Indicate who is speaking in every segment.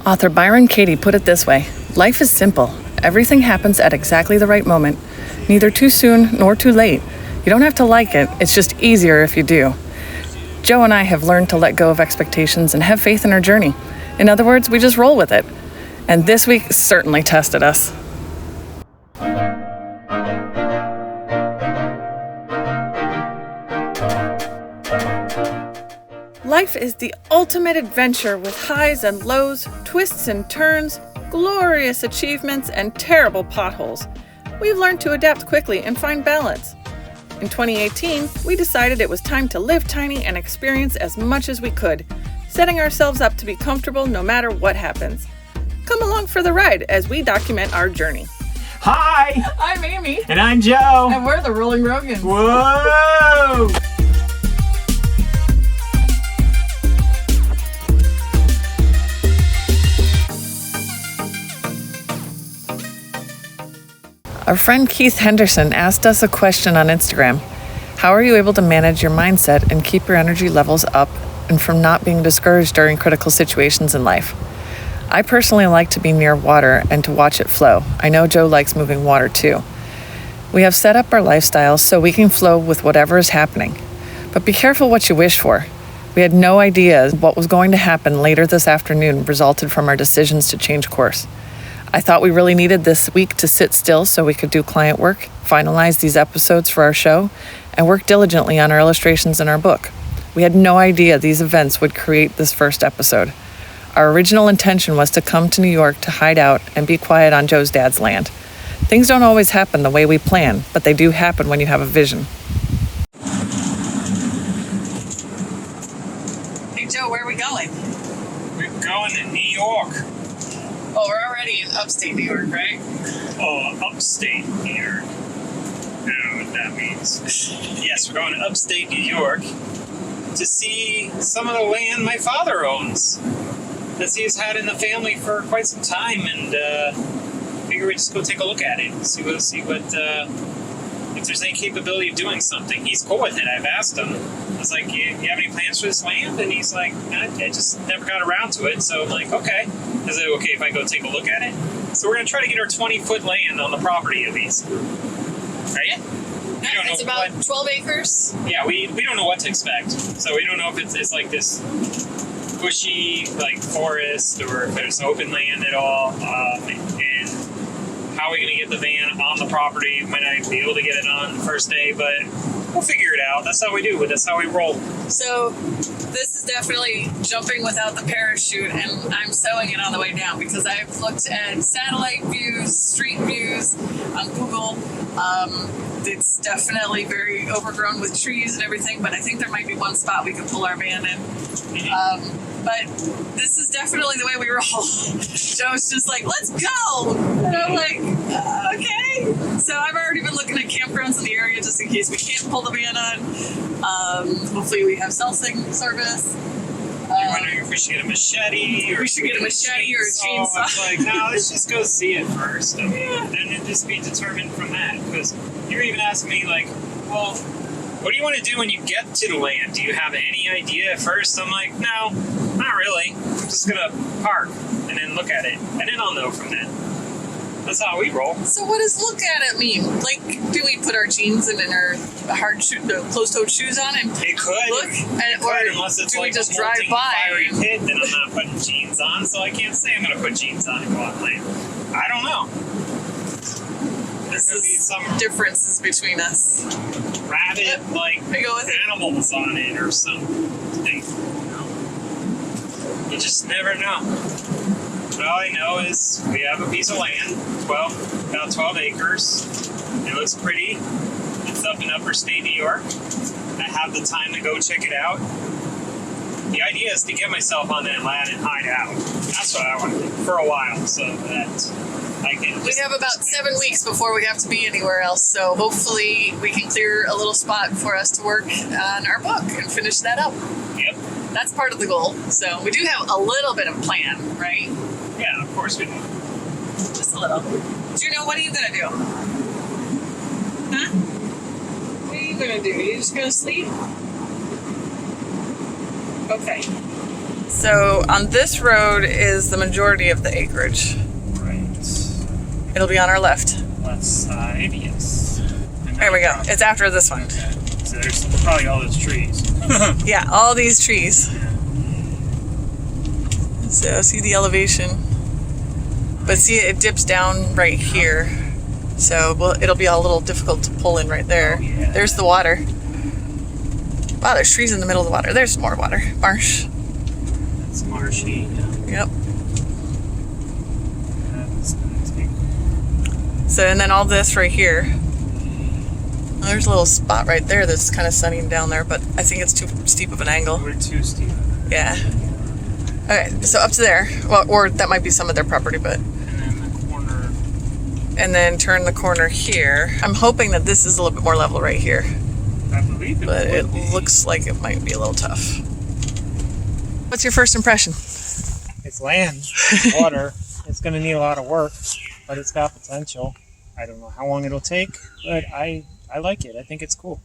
Speaker 1: Author Byron Katie put it this way: life is simple. Everything happens at exactly the right moment, neither too soon nor too late. You don't have to like it, it's just easier if you do. Joe and I have learned to let go of expectations and have faith in our journey. In other words, we just roll with it. And this week certainly tested us. Life is the ultimate adventure with highs and lows, twists and turns, glorious achievements, and terrible potholes. We've learned to adapt quickly and find balance. In 2018, we decided it was time to live tiny and experience as much as we could, setting ourselves up to be comfortable no matter what happens. Come along for the ride as we document our journey.
Speaker 2: Hi!
Speaker 1: I'm Amy.
Speaker 2: And I'm Joe.
Speaker 1: And we're the Rolling Rogans.
Speaker 2: Whoa!
Speaker 1: Our friend Keith Henderson asked us a question on Instagram. How are you able to manage your mindset and keep your energy levels up and from not being discouraged during critical situations in life? I personally like to be near water and to watch it flow. I know Joe likes moving water too. We have set up our lifestyles so we can flow with whatever is happening. But be careful what you wish for. We had no idea what was going to happen later this afternoon resulted from our decisions to change course. I thought we really needed this week to sit still so we could do client work, finalize these episodes for our show, and work diligently on our illustrations in our book. We had no idea these events would create this first episode. Our original intention was to come to New York to hide out and be quiet on Joe's dad's land. Things don't always happen the way we plan, but they do happen when you have a vision.
Speaker 3: Hey Joe, where are we going?
Speaker 2: We're going to New York.
Speaker 3: Well, we're already in upstate New York, right?
Speaker 2: Oh, upstate New York. I don't know what that means. Yes, we're going to upstate New York to see some of the land my father owns that he's had in the family for quite some time, and figure we'd just go take a look at it, see what if there's any capability of doing something. He's cool with it. I've asked him. I was like, you have any plans for this land? And he's like, I just never got around to it. So I'm like, okay. Is it okay if I go take a look at it? So we're going to try to get our 20-foot land on the property at least. Right?
Speaker 3: Yeah, it's about 12 acres.
Speaker 2: Yeah, we don't know what to expect. So we don't know if it's like this bushy, like, forest, or if there's open land at all. And how are we going to get the van on the property? Might not be able to get it on the first day, but we'll figure it out. That's how we do it. That's how we roll.
Speaker 3: So this is definitely jumping without the parachute, and I'm sewing it on the way down because I've looked at satellite views, street views on Google. It's definitely very overgrown with trees and everything, but I think there might be one spot we can pull our van in. But this is definitely the way we roll. Joe's just like, let's go! And I'm like, okay. So I've already been looking at campgrounds in the area just in case we can't pull the van on. Hopefully we have cell service.
Speaker 2: You're wondering if we should get a machete, or
Speaker 3: we should get a machete or a chainsaw.
Speaker 2: I was like, no, let's just go see it first. I mean, then it just be determined from that. Because you're even asking me, like, well, what do you want to do when you get to the land? Do you have any idea at first? I'm like, no, not really. I'm just going to park and then look at it. And then I'll know from then. That's how we roll.
Speaker 3: So what does look at it mean? Like, do we put our jeans and our closed-toed shoes on and
Speaker 2: it could
Speaker 3: look?
Speaker 2: Or unless it's
Speaker 3: do
Speaker 2: like
Speaker 3: we just
Speaker 2: a
Speaker 3: drive by?
Speaker 2: fiery pit, then I'm not putting jeans on, so I can't say I'm going to put jeans on and go on land. I don't know.
Speaker 3: This is some differences between us.
Speaker 2: Rabbit, like, animals on it or something. You just never know. But all I know is we have a piece of land, about 12 acres. It looks pretty. It's up in upstate New York. I have the time to go check it out. The idea is to get myself on that land and hide out. That's what I want to do for a while, so that I can.
Speaker 3: We have about 7 weeks before we have to be anywhere else, so hopefully we can clear a little spot for us to work on our book and finish that up.
Speaker 2: Yep.
Speaker 3: That's part of the goal. So we do have a little bit of plan, right?
Speaker 2: Yeah, of course we do.
Speaker 3: Just a little. Juno, what are you going to do? Huh? What are you going to do? Are you just going to sleep? Okay. So
Speaker 1: So on this road is the majority of the acreage.
Speaker 2: Right.
Speaker 1: It'll be on our left.
Speaker 2: Left side, yes. And
Speaker 1: There we go.
Speaker 2: then-
Speaker 1: It's after this one.
Speaker 2: Okay. So there's probably all those trees.
Speaker 1: Yeah, all these trees. So see the elevation. But see, it dips down right here. So it'll be a little difficult to pull in right there.
Speaker 2: Oh, yeah.
Speaker 1: There's the water. Wow, there's trees in the middle of the water. There's some more water. Marsh.
Speaker 2: That's marshy.
Speaker 1: Yep.
Speaker 2: That's gonna take.
Speaker 1: So, and then all this right here. Well, there's a little spot right there that's kind of sunning down there, but I think it's too steep of an angle.
Speaker 2: We're too steep.
Speaker 1: Yeah. Okay, so up to there. Well, or that might be some of their property, but.
Speaker 2: And then the corner.
Speaker 1: And then turn the corner here. I'm hoping that this is a little bit more level right here,
Speaker 2: I believe it
Speaker 1: but it
Speaker 2: would be.
Speaker 1: looks like it might be a little tough. What's your first impression?
Speaker 2: It's land, water. It's going to need a lot of work, but it's got potential. I don't know how long it'll take, but I like it. I think it's cool.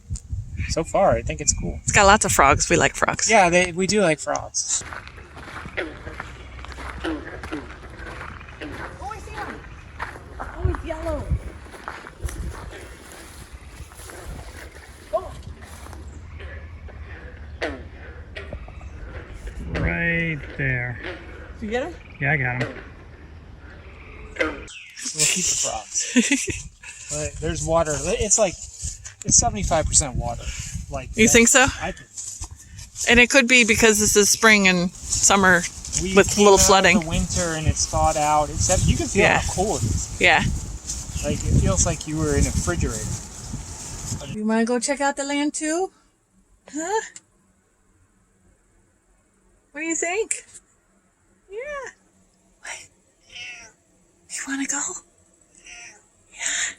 Speaker 2: So far, I think it's cool.
Speaker 1: It's got lots of frogs. We like frogs.
Speaker 2: Yeah, we do like frogs.
Speaker 3: Oh, I see him. Oh, he's yellow.
Speaker 2: Right there.
Speaker 1: Did you get him?
Speaker 2: Yeah, I got him. We'll keep the frogs. But there's water. It's 75% water. Like
Speaker 1: You think so?
Speaker 2: I think.
Speaker 1: And it could be because this is spring and summer
Speaker 2: We
Speaker 1: with
Speaker 2: came
Speaker 1: little
Speaker 2: out of
Speaker 1: flooding.
Speaker 2: the winter and it's thawed out. Except you can feel
Speaker 1: Yeah.
Speaker 2: how cold it is.
Speaker 1: Yeah.
Speaker 2: Like it feels like you were in a refrigerator.
Speaker 1: You want to go check out the land too? Huh? What do you think? Yeah. What? You want to go? Yeah.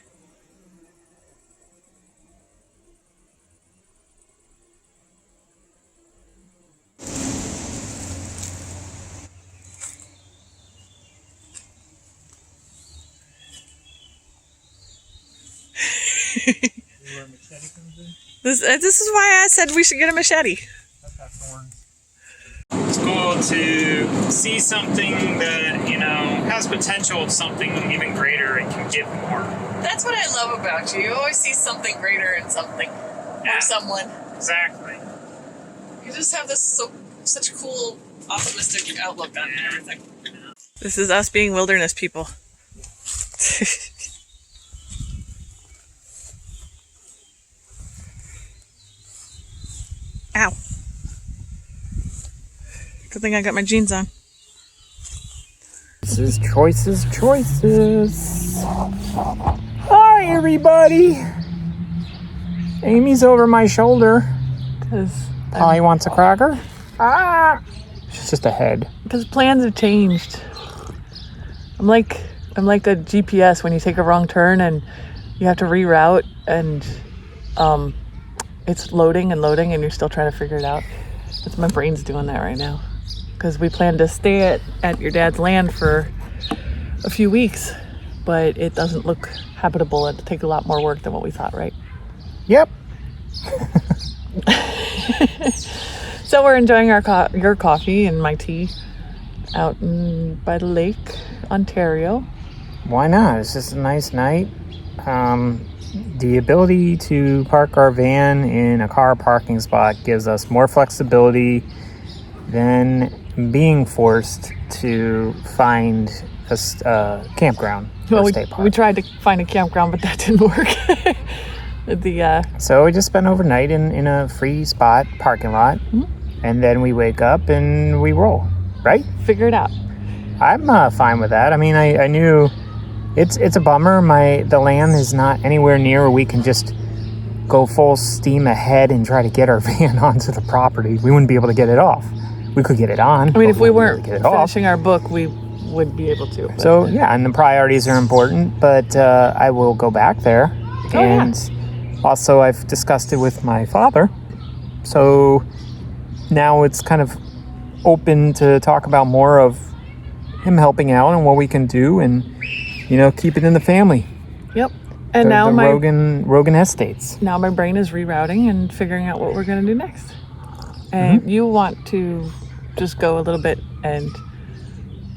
Speaker 2: Where a machete comes in.
Speaker 1: This is why I said we should get a machete.
Speaker 2: That's got thorns. It's cool to see something that, has potential of something even greater and can give more.
Speaker 1: That's what I love about you. You always see something greater in something
Speaker 2: Yeah.
Speaker 1: or someone.
Speaker 2: Exactly.
Speaker 1: You just have such a cool, optimistic outlook on everything. This is us being wilderness people. Ow. Good thing I got my jeans on.
Speaker 2: This is Choices. Hi, everybody. Amy's over my shoulder. Polly wants a cracker. She's just a head.
Speaker 1: Because plans have changed. I'm like the GPS when you take a wrong turn and you have to reroute and it's loading and you're still trying to figure it out. That's my brain's doing that right now. Because we planned to stay at your dad's land for a few weeks, but it doesn't look habitable. It'll take a lot more work than what we thought, right?
Speaker 2: Yep.
Speaker 1: So we're enjoying your coffee and my tea out by the lake, Ontario.
Speaker 2: Why not? It's just a nice night. The ability to park our van in a car parking spot gives us more flexibility than being forced to find a campground for
Speaker 1: Well,
Speaker 2: a state park.
Speaker 1: we tried to find a campground, but that didn't work.
Speaker 2: So we just spent overnight in a free spot parking lot, and then we wake up and we roll, right?
Speaker 1: Figure it out.
Speaker 2: I'm fine with that. I mean, I knew it's a bummer. The land is not anywhere near where we can just go full steam ahead and try to get our van onto the property. We wouldn't be able to get it off. We could get it on.
Speaker 1: I mean, if we
Speaker 2: wouldn't
Speaker 1: weren't
Speaker 2: be able to get it off.
Speaker 1: finishing our book, we would be able to. But.
Speaker 2: So yeah, and the priorities are important, but I will go back there.
Speaker 1: Oh,
Speaker 2: And also I've discussed it with my father. So now it's kind of open to talk about more of him helping out and what we can do and, keep it in the family.
Speaker 1: Yep. And now
Speaker 2: the
Speaker 1: my
Speaker 2: Rogan Estates.
Speaker 1: now my brain is rerouting and figuring out what we're going to do next. And you want to just go a little bit and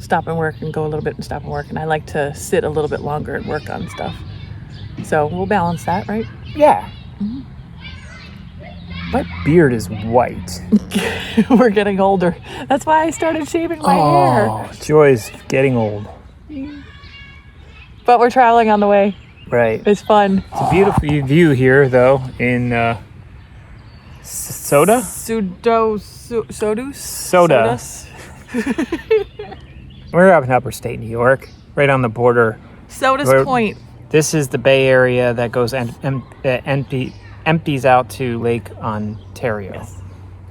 Speaker 1: stop and work and go a little bit and stop and work. And I like to sit a little bit longer and work on stuff. So we'll balance that, right?
Speaker 4: Yeah. My beard is white.
Speaker 1: We're getting older. That's why I started shaving my hair.
Speaker 4: Oh, joys of getting old.
Speaker 1: But we're traveling on the way.
Speaker 4: Right.
Speaker 1: It's fun.
Speaker 4: It's a beautiful view here, though, in Soda? Soda. We're up in upstate New York, right on the border.
Speaker 1: Soda's Point.
Speaker 4: This is the Bay Area that goes empties out to Lake Ontario.
Speaker 1: Yes.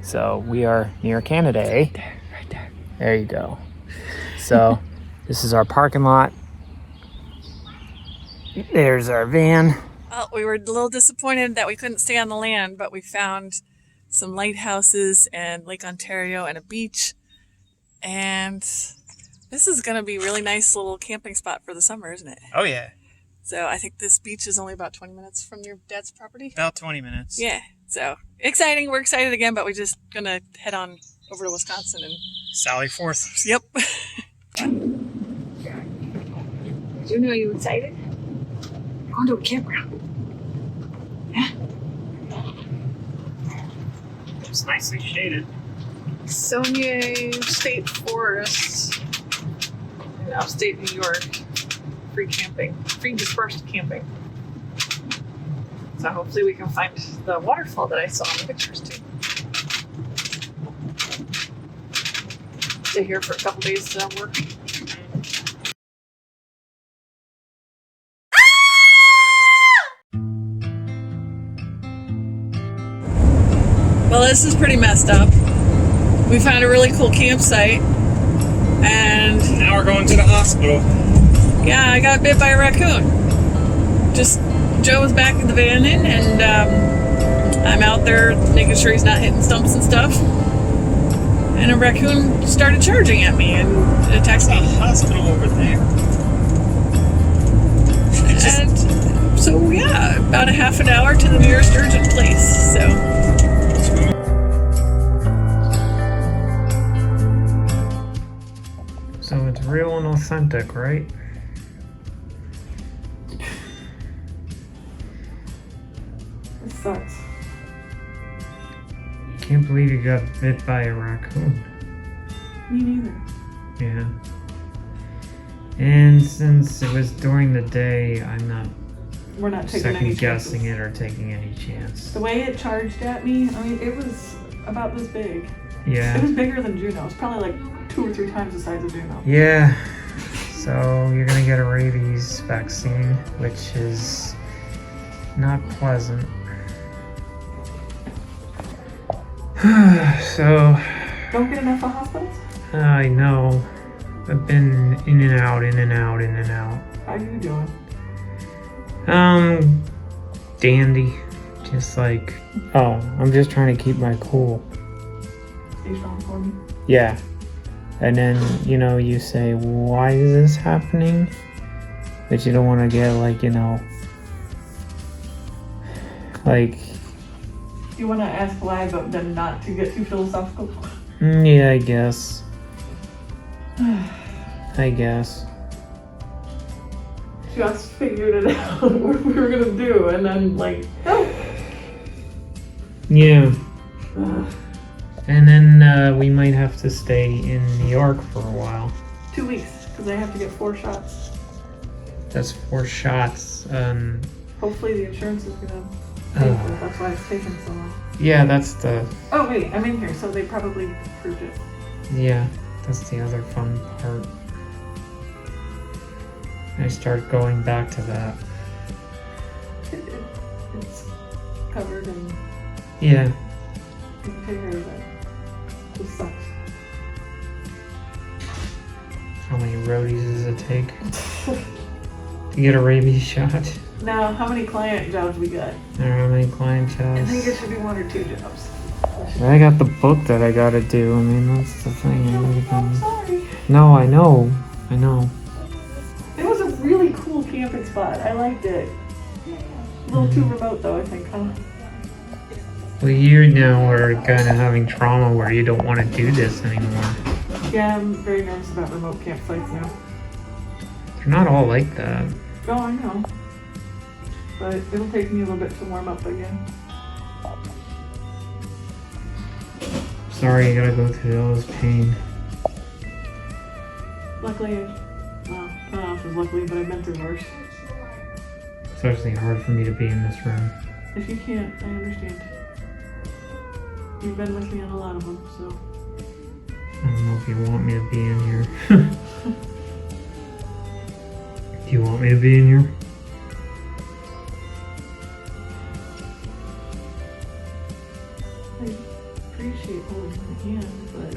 Speaker 4: So we are near Canada, eh?
Speaker 1: Right there.
Speaker 4: There you go. So this is our parking lot. There's our van.
Speaker 3: Well, we were a little disappointed that we couldn't stay on the land, but we found some lighthouses and Lake Ontario and a beach. And this is going to be a really nice little camping spot for the summer, isn't it?
Speaker 2: Oh, yeah.
Speaker 3: So I think this beach is only about 20 minutes from your dad's property.
Speaker 2: About 20 minutes.
Speaker 3: Yeah. So exciting. We're excited again, but we're just going to head on over to Wisconsin and...
Speaker 2: Sally Forth.
Speaker 3: Yep.
Speaker 1: Juno, are you excited? We're going to a campground. Yeah.
Speaker 4: It's nicely shaded.
Speaker 1: Sonia State Forest in upstate New York. Free camping, free dispersed camping. So hopefully we can find the waterfall that I saw in the pictures too. Stay here for a couple days to work.
Speaker 3: Well, this is pretty messed up. We found a really cool campsite, and
Speaker 2: Now we're going to the hospital.
Speaker 3: yeah, I got bit by a raccoon. Just Joe was backing the van in, and I'm out there making sure he's not hitting stumps and stuff. And a raccoon started charging at me and attacked
Speaker 2: There's a
Speaker 3: me.
Speaker 2: hospital over there.
Speaker 3: And so, yeah, about a half an hour to the nearest urgent place. So,
Speaker 4: So it's real and authentic, right?
Speaker 1: It sucks.
Speaker 4: Can't believe you got bit by a raccoon.
Speaker 1: Me neither.
Speaker 4: Yeah. And since it was during the day, I'm not
Speaker 1: We're not taking any
Speaker 4: second guessing
Speaker 1: chances.
Speaker 4: it or taking any chance.
Speaker 1: The way it charged at me, I mean, it was about this big. It
Speaker 4: Yeah.
Speaker 1: was bigger than Juno. It's probably like 2 or 3 times the size of Juno.
Speaker 4: Yeah. So you're gonna get a rabies vaccine, which is not pleasant. So
Speaker 1: Don't get enough of hospitals?
Speaker 4: I know. I've been in and out, in and out, in and out.
Speaker 1: How you doing?
Speaker 4: Dandy. Just like, oh, I'm just trying to keep my cool.
Speaker 1: Stay strong for me.
Speaker 4: Yeah. And then, you know, you say, why is this happening? But you don't want to get, like, you know, like,
Speaker 1: You want to ask why, but then not to get too philosophical?
Speaker 4: yeah, I guess. I guess.
Speaker 1: Just figured it out what we were gonna do, and then like, oh.
Speaker 4: Yeah. And then we might have to stay in New York for a while.
Speaker 1: 2 weeks, because I have to get 4 shots.
Speaker 4: That's 4 shots.
Speaker 1: Hopefully the insurance is gonna pay for it. That's why it's taking so long.
Speaker 4: Yeah, that's the,
Speaker 1: Oh wait, I'm in here, so they probably approved it.
Speaker 4: yeah, that's the other fun part. I start going back to that.
Speaker 1: It's covered and
Speaker 4: Yeah.
Speaker 1: you can take care of it. It sucks.
Speaker 4: How many roadies does it take to get a rabies shot?
Speaker 1: Now, how many client jobs we got?
Speaker 4: Or how many client
Speaker 1: I think it
Speaker 4: jobs?
Speaker 1: should be 1 or 2 jobs.
Speaker 4: I got the book that I gotta do. I mean, that's the thing.
Speaker 1: I'm sorry.
Speaker 4: No, I know. I know.
Speaker 1: It was a really cool camping spot. I liked it. A little too remote though, I think, huh?
Speaker 4: Well, you now are kind of having trauma where you don't want to do this anymore.
Speaker 1: Yeah, I'm very nervous about remote campsites now.
Speaker 4: They're not all like that.
Speaker 1: Oh, I know. But it'll take me a little bit to warm up again.
Speaker 4: Sorry you gotta go through all this pain.
Speaker 1: Luckily, well, I don't know if it's luckily, but I've been through worse.
Speaker 4: It's actually hard for me to be in this room.
Speaker 1: If you can't, I understand. You've been with me on a lot of them, so.
Speaker 4: I don't know if you want me to be in here. Do you want me to be in here?
Speaker 1: I appreciate holding my hand, but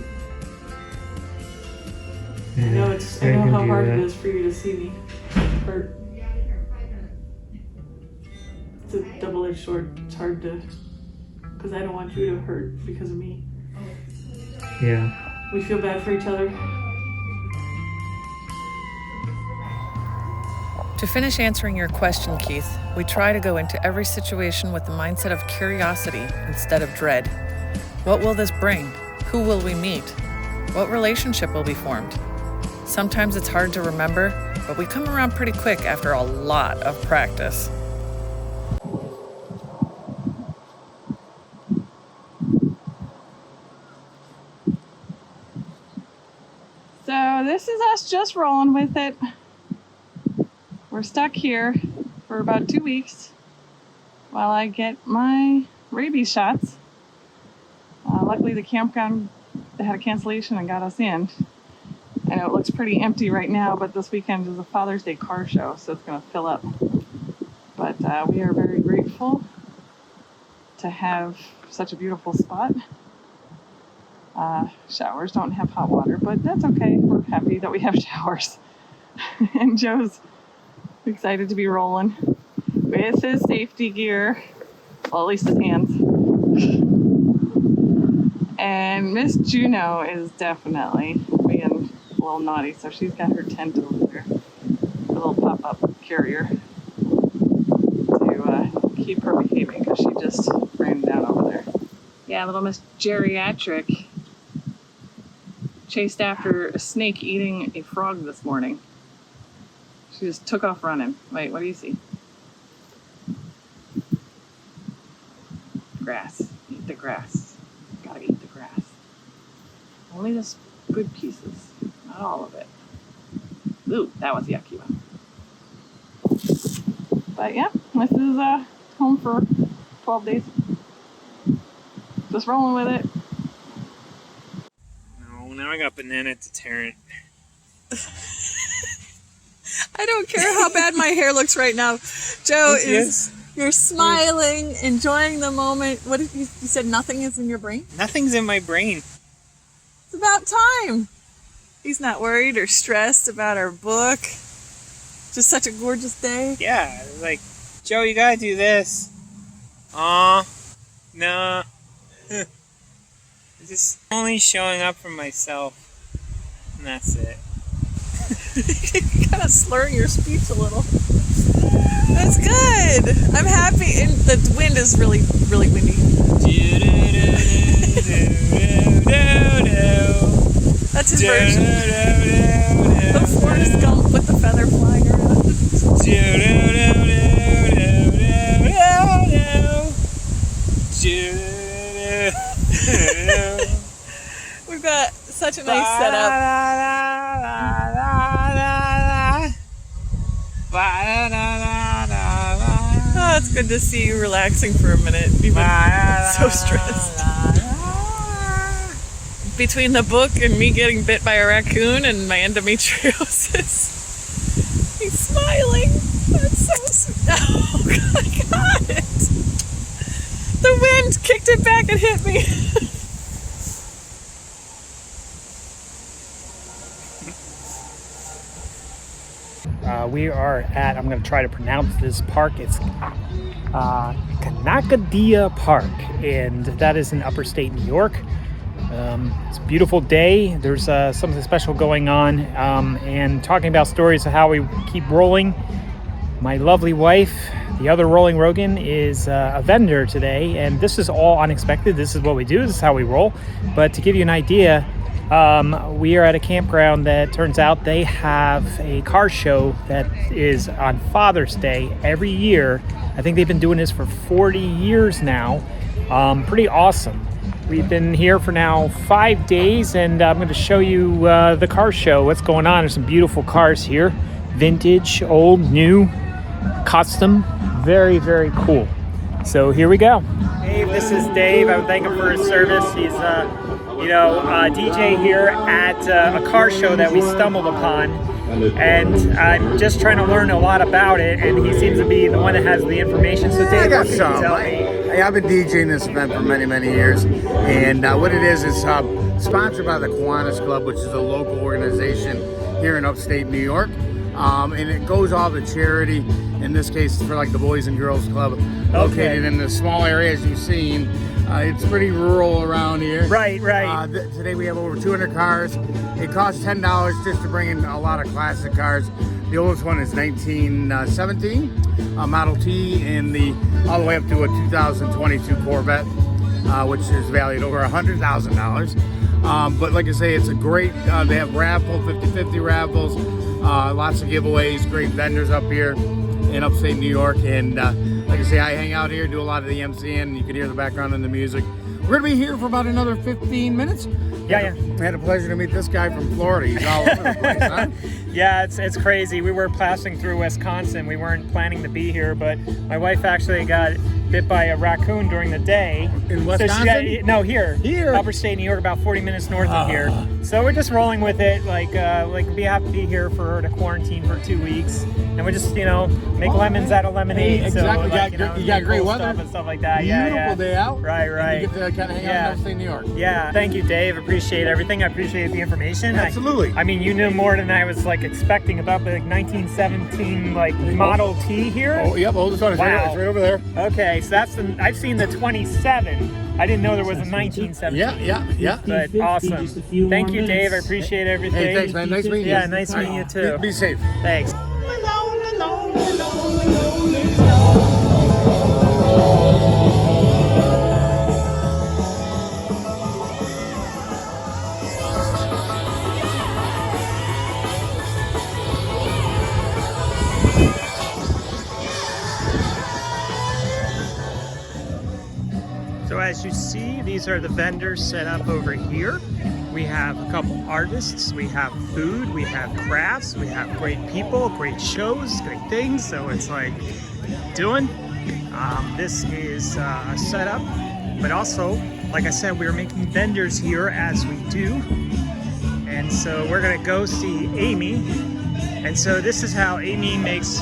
Speaker 4: Yeah,
Speaker 1: I know
Speaker 4: can
Speaker 1: how
Speaker 4: do
Speaker 1: hard
Speaker 4: that.
Speaker 1: it is for you to see me hurt. It's a double-edged sword. It's hard to, because I don't want you to hurt because of me.
Speaker 4: Yeah.
Speaker 1: We feel bad for each other. To finish answering your question, Keith, we try to go into every situation with the mindset of curiosity instead of dread. What will this bring? Who will we meet? What relationship will be formed? Sometimes it's hard to remember, but we come around pretty quick after a lot of practice. So this is us just rolling with it. We're stuck here for about 2 weeks while I get my rabies shots. Luckily the campground had a cancellation and got us in. I know it looks pretty empty right now, but this weekend is a Father's Day car show, so it's going to fill up. But we are very grateful to have such a beautiful spot. Showers don't have hot water, but that's okay. We're happy that we have showers. And Joe's excited to be rolling with his safety gear. Well, at least his hands. And Miss Juno is definitely being a little naughty, so she's got her tent over there. A little pop-up carrier to keep her behaving because she just ran down over there. Yeah, little Miss Geriatric chased after a snake eating a frog this morning. She just took off running. Wait, what do you see? Grass. Eat the grass. Gotta eat the grass. Only the good pieces, not all of it. Ooh, that was a yucky one. But yeah, this is home for 12 days. Just rolling with it.
Speaker 2: No, now I got banana deterrent.
Speaker 3: I don't care how bad my hair looks right now. Joe you're smiling, enjoying the moment. What did you said nothing is in your brain?
Speaker 2: Nothing's in my brain.
Speaker 3: It's about time. He's not worried or stressed about our book. Just such a gorgeous day.
Speaker 2: Yeah, like, Joe, you gotta do this. Aw, no. Just only showing up for myself. And that's it.
Speaker 3: You're kind of slurring your speech a little. That's good. I'm happy. And the wind is really, really windy. That's his version. The Forrest Gump with the feather flying around. We've got such a nice setup. Oh, it's good to see you relaxing for a minute. You've been so stressed. Between the book and me getting bit by a raccoon and my endometriosis. He's smiling. That's so sweet. Oh, I got it. The wind kicked it back and hit me.
Speaker 5: We are at, I'm going to try to pronounce this park, it's Kanakadia Park, and that is in upper state New York. It's a beautiful day. There's something special going on, and talking about stories of how we keep rolling. My lovely wife, the other Rolling Rogan, is a vendor today, and this is all unexpected. This is what we do. This is how we roll. But to give you an idea, we are at a campground that turns out they have a car show that is on Father's Day every year. I think they've been doing this for 40 years now. Pretty awesome. We've been here for now 5 days, and I'm going to show you the car show, what's going on. There's some beautiful cars here. Vintage, old, new, custom. Very, very cool. So here we go. Dave, this is Dave. I would thank him for his service. He's a DJ here at a car show that we stumbled upon. And I'm just trying to learn a lot about it, and he seems to be the one that has the information. So Dave, what can you tell me?
Speaker 6: I've been DJing this event for many, many years, and what it is sponsored by the Kiwanis Club, which is a local organization here in upstate New York, and it goes all to charity. In this case, for like the Boys and Girls Club, located in the small area as you've seen. It's pretty rural around here.
Speaker 5: Right.
Speaker 6: Today we have over 200 cars. It costs $10 just to bring in a lot of classic cars. The oldest one is 1917 Model T, and all the way up to a 2022 Corvette, which is valued over $100,000. But like I say, it's a great, they have raffle, 50-50 raffles, lots of giveaways, great vendors up here in upstate New York. And like I say, I hang out here, do a lot of the MCing. You can hear the background in the music. We're going to be here for about another 15 minutes.
Speaker 5: Yeah.
Speaker 6: I had a pleasure to meet this guy from Florida. He's all over the place, huh?
Speaker 5: Yeah, it's crazy. We were passing through Wisconsin. We weren't planning to be here, but my wife actually got bit by a raccoon during the day.
Speaker 6: In Wisconsin?
Speaker 5: Here. Upper state New York, about 40 minutes north of here. So we're just rolling with it. Like we have to be here for her to quarantine for 2 weeks, and we just make lemons out of lemonade.
Speaker 6: Exactly.
Speaker 5: So,
Speaker 6: you got great
Speaker 5: cool
Speaker 6: weather
Speaker 5: and stuff like that.
Speaker 6: Beautiful day out.
Speaker 5: Right.
Speaker 6: And you get to kind of hang out in upstate New York.
Speaker 5: Yeah. Thank you, Dave. Appreciate everything. I appreciate the information.
Speaker 6: Absolutely.
Speaker 5: I mean, you knew more than I was expecting about the 1917 Model T here.
Speaker 6: Oh, yep. Oldest one is right over there.
Speaker 5: Okay, so I've seen the 27. I didn't know there was a 1917.
Speaker 6: Yeah.
Speaker 5: But awesome. Thank you, Dave. I appreciate everything.
Speaker 6: Hey, thanks, man. Nice meeting you.
Speaker 5: Yeah, nice meeting you too.
Speaker 6: Be safe.
Speaker 5: Thanks. So as you see, these are the vendors set up over here. We have a couple artists, we have food, we have crafts, we have great people, great shows, great things. So it's doing. This is a setup, but also, like I said, we're making vendors here as we do. And so we're gonna go see Amy. And so this is how Amy makes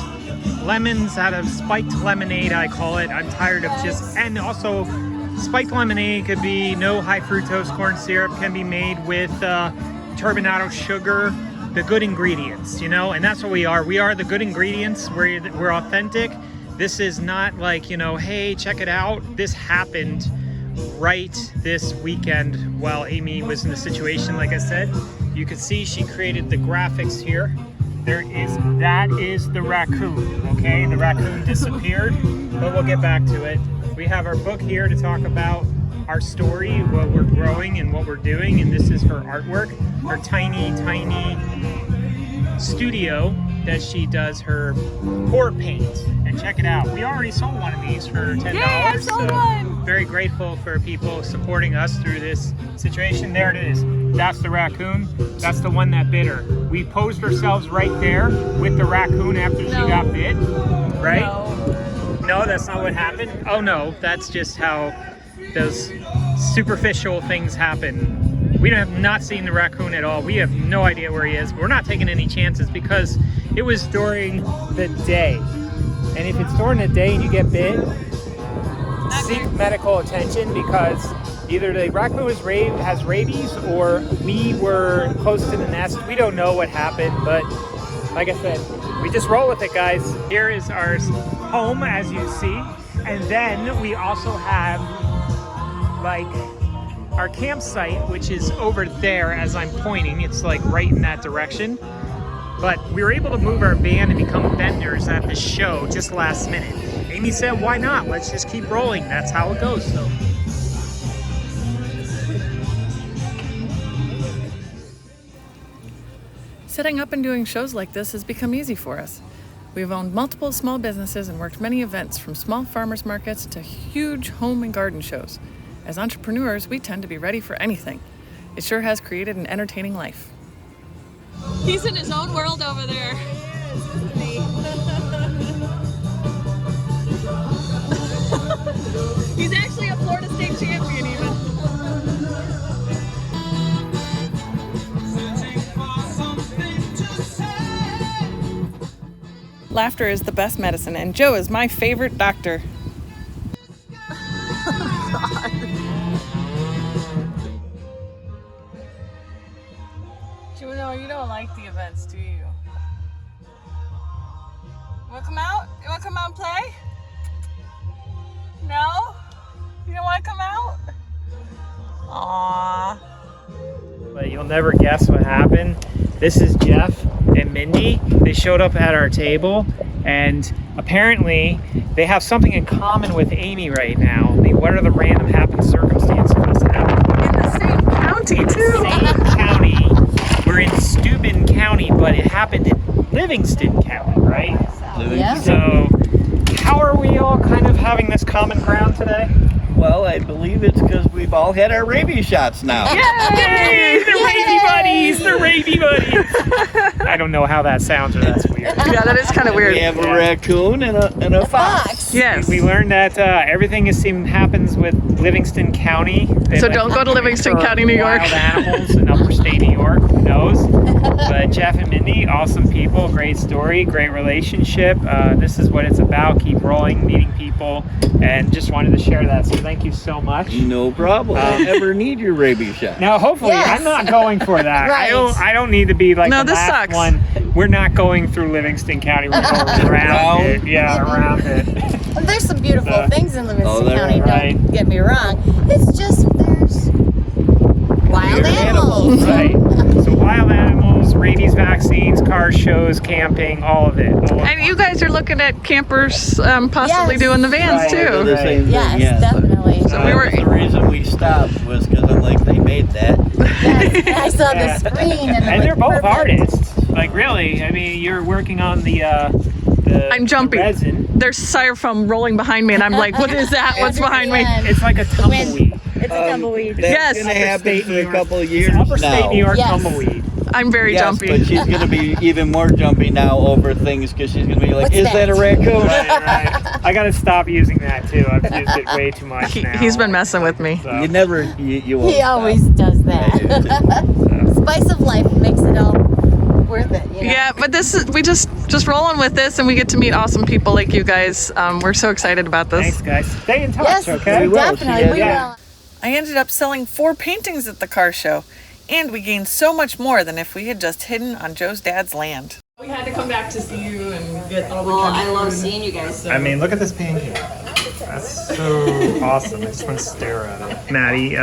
Speaker 5: lemons out of spiked lemonade, I call it. I'm tired of and also spiked lemonade could be no high fructose corn syrup, can be made with turbinado sugar, the good ingredients, and that's what we are. We are the good ingredients. We're authentic. This is not hey, check it out. This happened right this weekend while Amy was in the situation. Like I said, you can see she created the graphics here. That is the raccoon, okay? The raccoon disappeared, but we'll get back to it. We have our book here to talk about our story, what we're growing and what we're doing, and this is her artwork, her tiny studio that she does her pour paint. And check it out. We already sold one of these for $10.
Speaker 3: Yay, I sold one!
Speaker 5: Very grateful for people supporting us through this situation. There it is. That's the raccoon. That's the one that bit her. We posed ourselves right there with the raccoon after she got bit, right? No, that's not what happened. Oh no, that's just how those superficial things happen. We have not seen the raccoon at all. We have no idea where he is. We're not taking any chances because it was during the day. And if it's during the day and you get bit, seek medical attention, because either the raccoon has rabies or we were close to the nest. We don't know what happened, but like I said, we just roll with it, guys. Here is our home, as you see. And then we also have our campsite, which is over there as I'm pointing. It's right in that direction. But we were able to move our van and become vendors at the show just last minute. Amy said, why not? Let's just keep rolling. That's how it goes. So.
Speaker 1: Setting up and doing shows like this has become easy for us. We've owned multiple small businesses and worked many events, from small farmers markets to huge home and garden shows. As entrepreneurs, we tend to be ready for anything. It sure has created an entertaining life.
Speaker 3: He's in his own world over there. He's actually a Florida State champion even.
Speaker 1: Laughter is the best medicine, and Joe is my favorite doctor. Juno, you don't like the events, do you? You wanna come out? You wanna come out and play? No? You don't wanna come out? Aww.
Speaker 5: But you'll never guess what happened. This is Jeff and Mindy. They showed up at our table, and apparently they have something in common with Amy right now. I mean, what are the random happen circumstances that's happening?
Speaker 1: In the same county, too.
Speaker 5: Same county. We're in Steuben County, but it happened in Livingston County, right?
Speaker 7: Yeah.
Speaker 5: So, how are we all kind of having this common ground today?
Speaker 7: Well, I believe it's because we've all had our rabies shots now.
Speaker 5: Yay! The Raby Buddies! The Raby Buddies! I don't know how that sounds, or that's weird.
Speaker 1: Yeah, that is kind of weird.
Speaker 7: We have a raccoon and a fox.
Speaker 1: Yes.
Speaker 5: We learned that everything happens with Livingston County. They
Speaker 1: So
Speaker 5: like
Speaker 1: don't go to Livingston
Speaker 5: for
Speaker 1: County, New York.
Speaker 5: Wild animals in upper state New York, who knows? But Jeff and Mindy, awesome people, great story, great relationship. This is what it's about. Keep rolling, meeting people, and just wanted to share that. So thank you so much.
Speaker 7: No problem. If you ever need your rabies shot.
Speaker 5: Now, hopefully,
Speaker 8: Yes.
Speaker 5: I'm not going for that.
Speaker 8: Right.
Speaker 5: I don't need to be like
Speaker 1: No,
Speaker 5: the
Speaker 1: this
Speaker 5: last
Speaker 1: sucks.
Speaker 5: one. We're not going through Livingston County. We're going around it. Yeah, around it.
Speaker 8: Well, there's some beautiful things in Livingston
Speaker 7: there
Speaker 8: County,
Speaker 5: right.
Speaker 8: don't get me wrong. It's just there's wild
Speaker 7: Weird
Speaker 8: animals.
Speaker 5: Right. So wild animals, rabies vaccines, car shows, camping, all of it.
Speaker 1: And you guys are looking at campers possibly
Speaker 8: Yes.
Speaker 1: doing the vans,
Speaker 5: Right.
Speaker 7: Do
Speaker 1: too.
Speaker 7: the same thing,
Speaker 8: Yes,
Speaker 7: yeah.
Speaker 8: definitely.
Speaker 1: So we were-
Speaker 7: The reason we stopped was because I'm like, they made that.
Speaker 8: Yes, I saw
Speaker 5: Yeah.
Speaker 8: the screen and,
Speaker 5: And they're both
Speaker 8: perfect.
Speaker 5: artists. Like really, I mean, you're working on the
Speaker 1: I'm jumping.
Speaker 5: the resin.
Speaker 1: There's styrofoam rolling behind me, and I'm like, what is that? What's behind me?
Speaker 5: It's like a tumbleweed.
Speaker 8: It's a tumbleweed.
Speaker 7: That's
Speaker 1: Yes.
Speaker 7: gonna happen
Speaker 5: Upstate
Speaker 7: for
Speaker 5: New
Speaker 7: a
Speaker 5: York.
Speaker 7: couple of
Speaker 5: It's
Speaker 7: years
Speaker 5: an upper state
Speaker 7: now.
Speaker 5: New York
Speaker 8: Yes.
Speaker 5: tumbleweed.
Speaker 1: I'm very
Speaker 7: Yes,
Speaker 1: jumpy.
Speaker 7: but she's gonna be even more jumpy now over things because she's gonna be like,
Speaker 8: What's
Speaker 7: "Is that a
Speaker 8: that?"
Speaker 7: raccoon?"
Speaker 5: Right. I gotta stop using that too. I've used it way too much now.
Speaker 1: He's been messing with me.
Speaker 5: So,
Speaker 7: You never, you won't
Speaker 8: He
Speaker 7: stop.
Speaker 8: always does that. Spice of life makes it all worth it. You know?
Speaker 1: Yeah, but this is we just rolling with this, and we get to meet awesome people like you guys. We're so excited about this.
Speaker 5: Thanks, guys. Stay in touch,
Speaker 8: Yes,
Speaker 5: okay?
Speaker 7: We will.
Speaker 8: definitely. We
Speaker 5: Yeah.
Speaker 8: will.
Speaker 1: I ended up selling 4 paintings at the car show, and we gained so much more than if we had just hidden on Joe's dad's land. We had to come back to see you and get all the
Speaker 9: Well, I love seeing you guys.
Speaker 5: I mean, look at this painting. That's so awesome. I just want to stare at it. Maddie,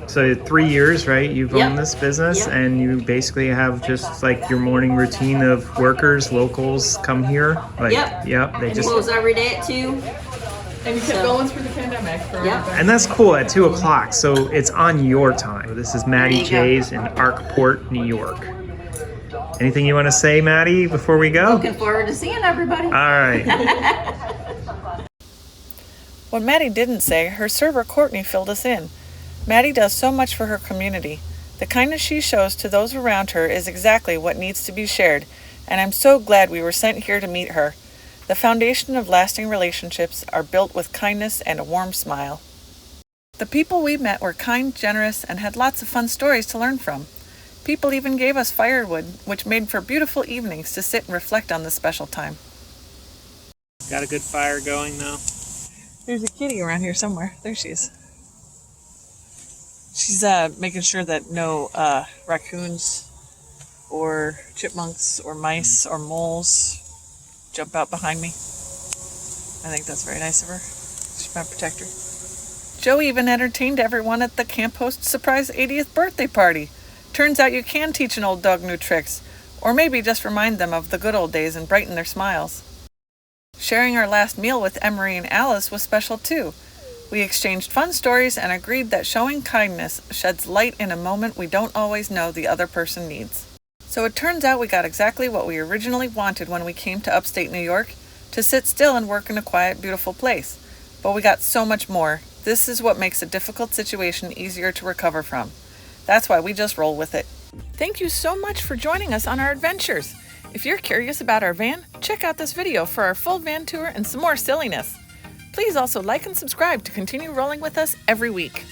Speaker 5: so 3 years, right? You've
Speaker 9: Yep.
Speaker 5: owned this business,
Speaker 9: Yep.
Speaker 5: and you basically have just like your morning routine of workers, locals come here. Like,
Speaker 9: Yep.
Speaker 5: They just.
Speaker 9: Close every day at 2.
Speaker 1: And you kept going through the pandemic.
Speaker 9: Yep.
Speaker 5: And that's cool at 2 o'clock, so it's on your time. This is Maddie
Speaker 9: There you go.
Speaker 5: J's in Arkport, New York. Anything you want to say, Maddie, before we go?
Speaker 9: Looking forward to seeing everybody.
Speaker 5: All right.
Speaker 1: What Maddie didn't say, her server Courtney filled us in. Maddie does so much for her community. The kindness she shows to those around her is exactly what needs to be shared, and I'm so glad we were sent here to meet her. The foundation of lasting relationships are built with kindness and a warm smile. The people we met were kind, generous, and had lots of fun stories to learn from. People even gave us firewood, which made for beautiful evenings to sit and reflect on this special time.
Speaker 5: Got a good fire going now.
Speaker 1: There's a kitty around here somewhere. There she is. She's making sure that no raccoons or chipmunks or mice or moles jump out behind me. I think that's very nice of her. She's my protector. Joe even entertained everyone at the camp host's surprise 80th birthday party. Turns out you can teach an old dog new tricks, or maybe just remind them of the good old days and brighten their smiles. Sharing our last meal with Emery and Alice was special too. We exchanged fun stories and agreed that showing kindness sheds light in a moment we don't always know the other person needs. So it turns out we got exactly what we originally wanted when we came to upstate New York, to sit still and work in a quiet, beautiful place. But we got so much more. This is what makes a difficult situation easier to recover from. That's why we just roll with it. Thank you so much for joining us on our adventures. If you're curious about our van, check out this video for our full van tour and some more silliness. Please also like and subscribe to continue rolling with us every week.